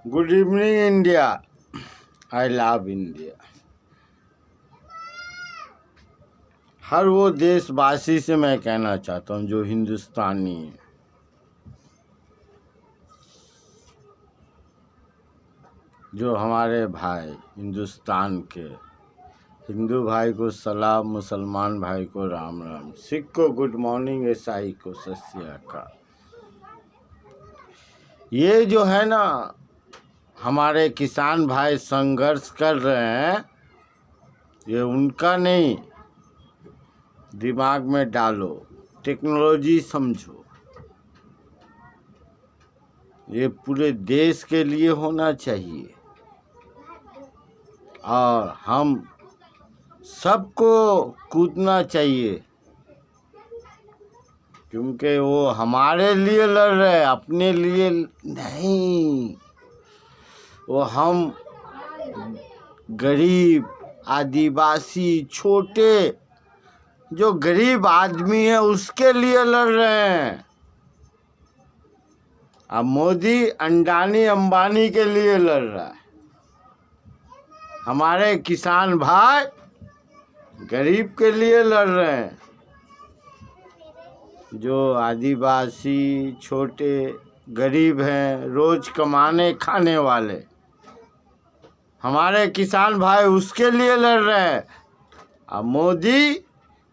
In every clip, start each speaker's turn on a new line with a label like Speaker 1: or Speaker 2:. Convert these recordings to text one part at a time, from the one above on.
Speaker 1: Good evening India. I love India. हर वो देशवासी से मैं कहना चाहता हूँ जो हिंदुस्तानी है, जो हमारे भाई हिंदुस्तान के, हिंदू भाई को सलाम, मुसलमान भाई को राम राम, सिख को गुड मॉर्निंग, ईसाई को सत श्री अकाल। ये जो है ना, हमारे किसान भाई संघर्ष कर रहे हैं, ये उनका नहीं, दिमाग में डालो, टेक्नोलॉजी समझो। ये पूरे देश के लिए होना चाहिए और हम सबको कूदना चाहिए, क्योंकि वो हमारे लिए लड़ रहे हैं, अपने लिए नहीं। वो हम गरीब, आदिवासी, छोटे जो गरीब आदमी है उसके लिए लड़ रहे हैं। अब मोदी अंडानी अंबानी के लिए लड़ रहा है। हमारे किसान भाई गरीब के लिए लड़ रहे हैं, जो आदिवासी, छोटे गरीब हैं, रोज कमाने खाने वाले, हमारे किसान भाई उसके लिए लड़ रहे हैं। अब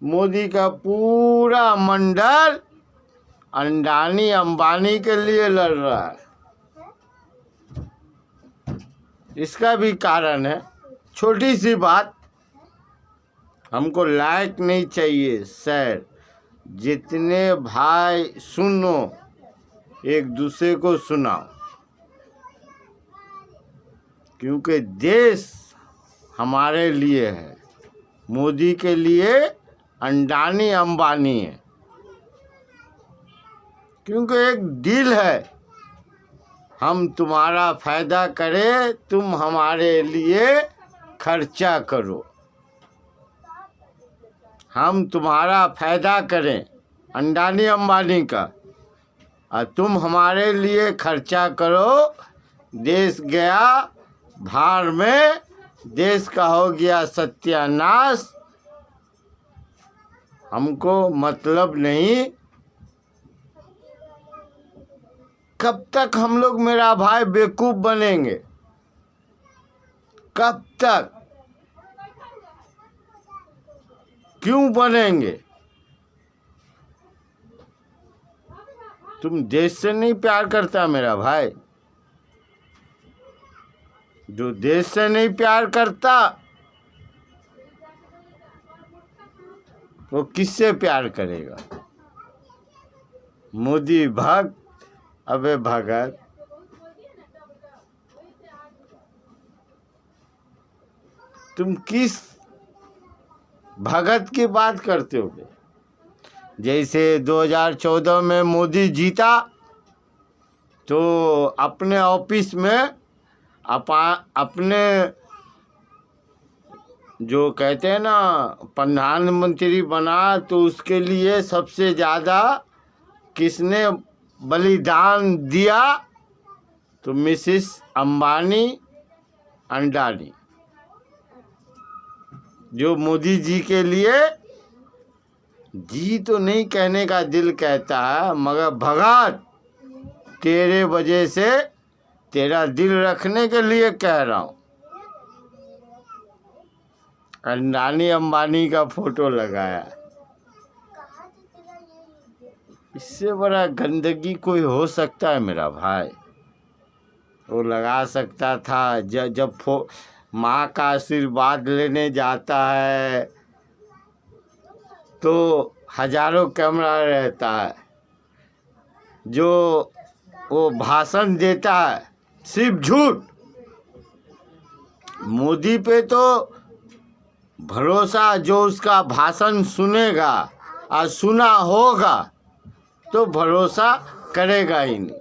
Speaker 1: मोदी का पूरा मंडल अंडानी अंबानी के लिए लड़ रहा है। इसका भी कारण है, छोटी सी बात, हमको लाइक नहीं चाहिए सर, जितने भाई सुनो एक दूसरे को सुनाओ, क्योंकि देश हमारे लिए है, मोदी के लिए अंडानी अंबानी है। क्योंकि एक डील है, हम तुम्हारा फायदा करें, तुम हमारे लिए खर्चा करो। हम तुम्हारा फायदा करें अंडानी अंबानी का, और तुम हमारे लिए खर्चा करो। देश गया भाड़ में, देश का हो गया सत्यानाश। हमको मतलब नहीं। कब तक हम लोग मेरा भाई बेवकूफ बनेंगे? कब तक? क्यों बनेंगे? तुम देश से नहीं प्यार करता मेरा भाई? जो देश से नहीं प्यार करता वो किससे प्यार करेगा? मोदी भक्त, अबे भगत। तुम किस भगत की बात करते हो? जैसे 2014 में मोदी जीता तो अपने ऑफिस में अपने जो कहते हैं ना प्रधानमंत्री बना, तो उसके लिए सबसे ज़्यादा किसने बलिदान दिया? तो मिसिस अंबानी अंडानी, जो मोदी जी के लिए, जी तो नहीं कहने का दिल कहता है, मगर भगत तेरे वजह से, तेरा दिल रखने के लिए कह रहा हूँ। अंडानी अंबानी का फोटो लगाया, इससे बड़ा गंदगी कोई हो सकता है मेरा भाई? वो लगा सकता था। जब माँ का आशीर्वाद लेने जाता है तो हजारों कैमरा रहता है, जो वो भाषण देता है सिर्फ झूठ। मोदी पे तो भरोसा, जो उसका भाषण सुनेगा और सुना होगा तो भरोसा करेगा ही नहीं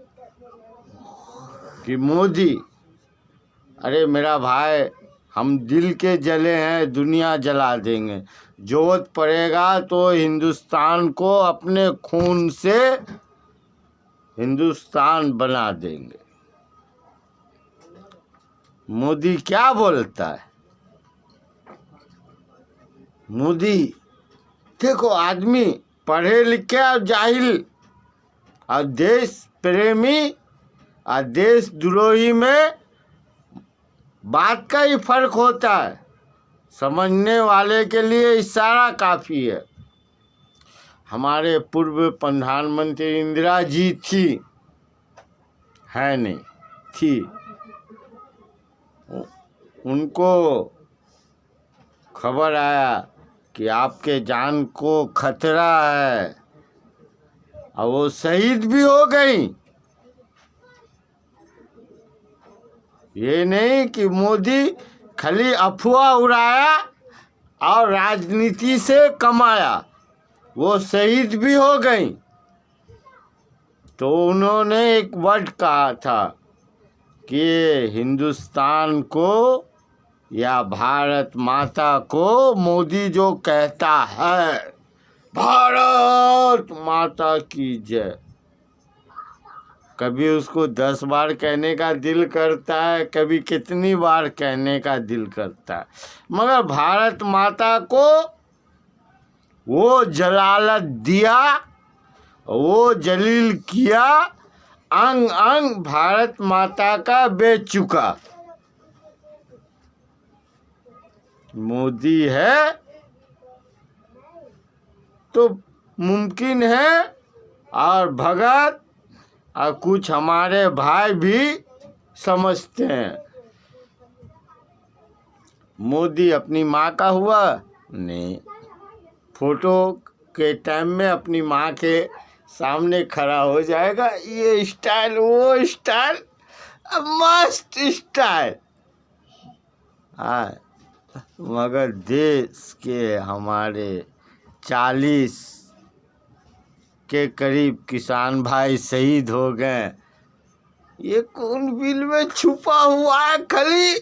Speaker 1: कि मोदी। अरे मेरा भाई, हम दिल के जले हैं, दुनिया जला देंगे। जरूरत पड़ेगा तो हिंदुस्तान को अपने खून से हिंदुस्तान बना देंगे। मोदी क्या बोलता है? मोदी देखो, आदमी पढ़े लिखे और जाहिल और देश प्रेमी और देशद्रोही में बात का ही फर्क होता है। समझने वाले के लिए इशारा काफ़ी है। हमारे पूर्व प्रधानमंत्री इंदिरा जी थी, है नहीं थी, उनको खबर आया कि आपके जान को खतरा है और वो शहीद भी हो गई। ये नहीं कि मोदी खाली अफवाह उड़ाया और राजनीति से कमाया, वो शहीद भी हो गई। तो उन्होंने एक वर्ड कहा था कि हिंदुस्तान को या भारत माता को मोदी जो कहता है, भारत माता की जय, कभी उसको 10 बार कहने का दिल करता है, कभी कितनी बार कहने का दिल करता है, मगर भारत माता को वो जलालत दिया, वो जलील किया, अंग अंग भारत माता का बेच चुका। मोदी है तो मुमकिन है, और भगत और कुछ हमारे भाई भी समझते हैं। मोदी अपनी माँ का हुआ नहीं, फोटो के टाइम में अपनी माँ के सामने खड़ा हो जाएगा, ये स्टाइल वो स्टाइल, मस्त स्टाइल। हाँ, मगर देश के हमारे 40 के करीब किसान भाई शहीद हो गए। ये कौन बिल में छुपा हुआ है? खाली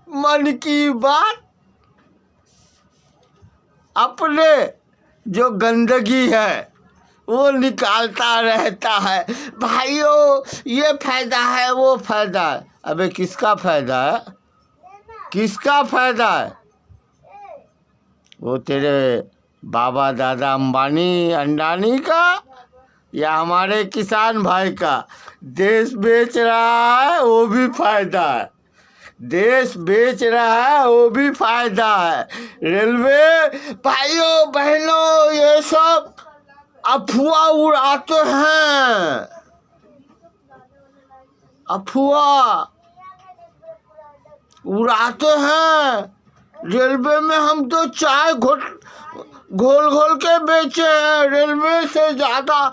Speaker 1: मन की बात, अपने जो गंदगी है वो निकालता रहता है। भाइयों, ये फायदा है, वो फायदा है। अबे किसका फायदा है? किसका फायदा है? वो तेरे बाबा दादा अंबानी अंडानी का या हमारे किसान भाई का? देश बेच रहा है वो भी फायदा है, देश बेच रहा है वो भी फायदा है। रेलवे भाइयों बहनों, ये सब अफवाह उड़ाते हैं, अफवाह उड़ाते हैं। रेलवे में हम तो चाय घोल घोल के बेचे हैं, रेलवे से ज़्यादा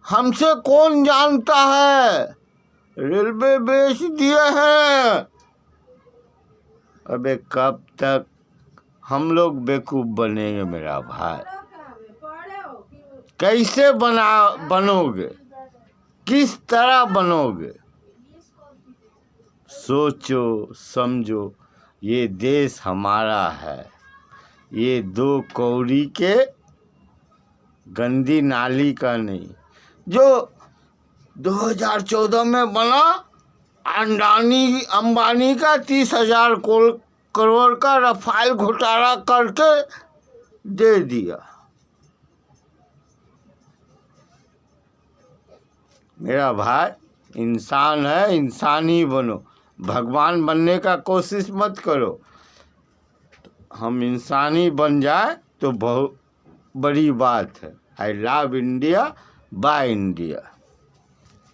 Speaker 1: हमसे कौन जानता है? रेलवे बेच दिए हैं। अबे कब तक हम लोग बेवकूफ़ बनेंगे मेरा भाई? कैसे बनोगे? किस तरह बनोगे? सोचो समझो, ये देश हमारा है, ये 2 कौड़ी के गंदी नाली का नहीं। जो 2014 में बना अंबानी का 30,000 करोड़ का रफाल घोटाला करके दे दिया। मेरा भाई इंसान है, इंसान ही बनो, भगवान बनने का कोशिश मत करो। हम इंसान ही बन जाए तो बहुत बड़ी बात है। आई लव इंडिया, बाय इंडिया।